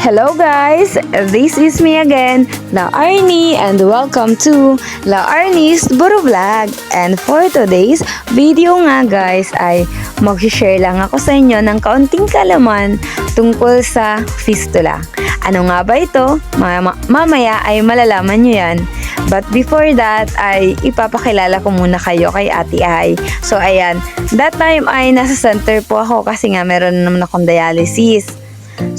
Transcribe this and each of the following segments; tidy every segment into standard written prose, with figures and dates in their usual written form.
Hello guys! This is me again, La Arnie, and welcome to La Arnie's Buro Vlog. And for today's video nga guys ay mag-share lang ako sa inyo ng kaunting kalaman tungkol sa fistula. Ano nga ba ito? Mamaya ay malalaman nyo yan. But before that ay ipapakilala ko muna kayo kay Ate Ai. So ayan, that time ay nasa center po ako kasi nga meron naman akong dialysis.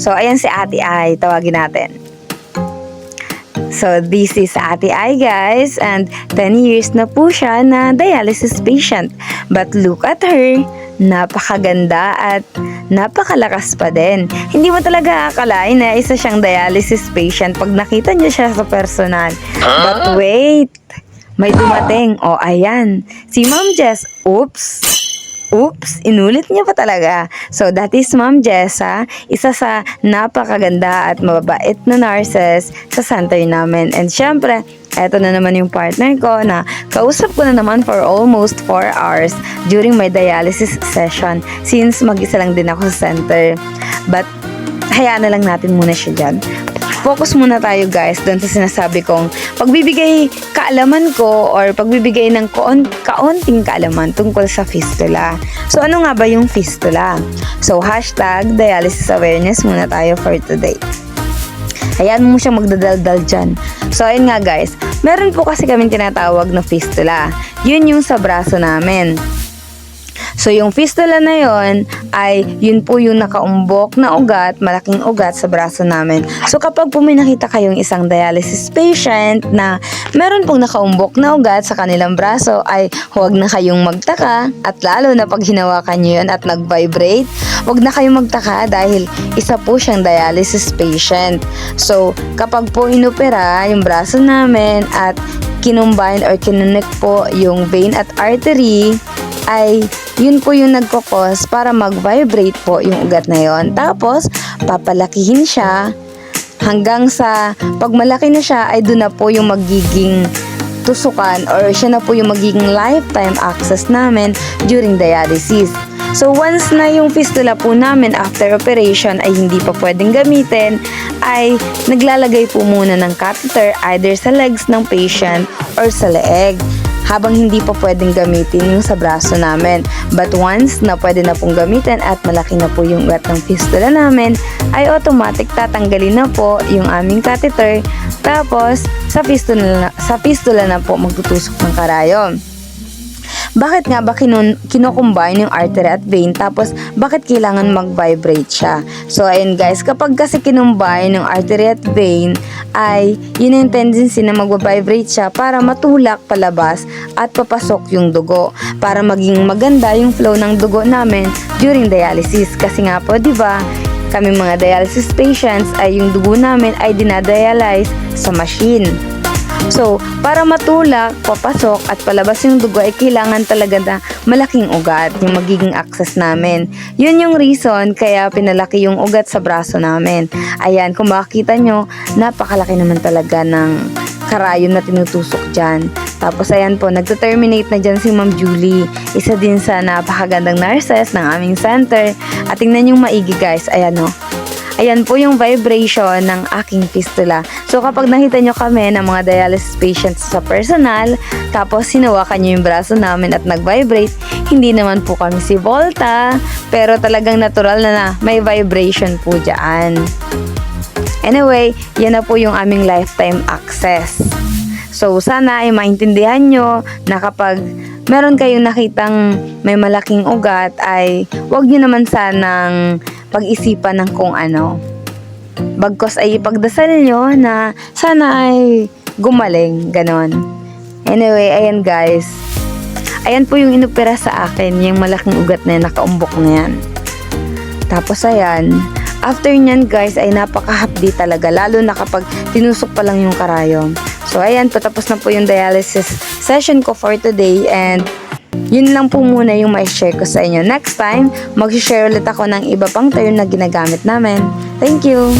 So, ayan si Ate Ai, tawagin natin. So, this is Ate Ai guys, and 10 years na po siya na dialysis patient. But look at her, napakaganda at napakalakas pa din. Hindi mo talaga akalain na isa siyang dialysis patient pag nakita niyo siya sa personal. But wait, may dumating. O, ayan, si Ma'am Jess. Oops, inulit niya pa talaga. So, that is Ma'am Jessa, isa sa napakaganda at mababait na nurses sa center namin. And syempre, eto na naman yung partner ko na kausap ko na naman for almost 4 hours during my dialysis session since mag-isa lang din ako sa center. But, hayaan na lang natin muna siya dyan. Focus muna tayo guys doon sa sinasabi kong pagbibigay kaalaman ko or pagbibigay ng kaunting kaalaman tungkol sa fistula. So ano nga ba yung fistula? So hashtag dialysis awareness muna tayo for today. Hayaan mo siyang magdadaldal dyan. So ayun nga guys, meron po kasi kaming tinatawag na fistula. Yun yung sa braso namin. So, yung fistula na yon ay yun po yung nakaumbok na ugat, malaking ugat sa braso namin. So, kapag po may nakita kayong isang dialysis patient na meron pong nakaumbok na ugat sa kanilang braso ay huwag na kayong magtaka at lalo na pag hinawakan nyo yun at nag-vibrate, huwag na kayong magtaka dahil isa po siyang dialysis patient. So, kapag po inopera yung braso namin at kinumbine or kinunik po yung vein at artery, ay yun po yung nagkakos para mag-vibrate po yung ugat na yon. Tapos, papalakihin siya hanggang sa pag malaki na siya ay doon na po yung magiging tusukan or siya na po yung magiging lifetime access namin during dialysis. So, once na yung fistula po namin after operation ay hindi pa pwedeng gamitin, ay naglalagay po muna ng catheter either sa legs ng patient or sa leeg, habang hindi pa pwedeng gamitin yung sa braso namin. But once na pwede na pong gamitin at malaki na po yung ugat ng fistula namin, ay automatic tatanggalin na po yung aming catheter. Tapos, sa fistula na po magtutusok ng karayom. Bakit nga ba kino-combine yung artery at vein, tapos bakit kailangan mag-vibrate siya? So ayun guys, kapag kasi kinumbine yung artery at vein ay yun yung tendency na mag-vibrate siya para matulak palabas at papasok yung dugo para maging maganda yung flow ng dugo namin during dialysis. Kasi nga po, di ba, kami mga dialysis patients ay yung dugo namin ay dinadialyze sa machine. So, para matulak, papasok at palabas yung dugo ay kailangan talaga na malaking ugat yung magiging access namin. Yun yung reason kaya pinalaki yung ugat sa braso namin. Ayan, kung makikita nyo, napakalaki naman talaga ng karayom na tinutusok dyan. Tapos ayan po, nagto-terminate na dyan si Ma'am Julie. Isa din sa napakagandang nurses ng aming center. At tingnan yung maigi guys, ayan o. Ayan po yung vibration ng aking fistula. So kapag nakita nyo kami ng mga dialysis patients sa personal, tapos hinawakan nyo yung braso namin at nag-vibrate, hindi naman po kami si Volta, pero talagang natural na may vibration po dyan. Anyway, yan na po yung aming lifetime access. So sana ay maintindihan nyo na kapag meron kayong nakitang may malaking ugat ay wag nyo naman sanang pag-isipan ng kung ano. Bagkos ay ipagdasal nyo na sana ay gumaling, ganon. Anyway, ayan guys. Ayan po yung inopera sa akin, yung malaking ugat na yan, nakaumbok na yan. Tapos ayan, after nyan guys ay napakahapdi talaga, lalo na kapag tinusok pa lang yung karayom. So ayan, patapos na po yung dialysis session ko for today and yun lang po muna yung mai-share ko sa inyo. Next time, mag-share ulit ako ng iba pang term na ginagamit namin. Thank you!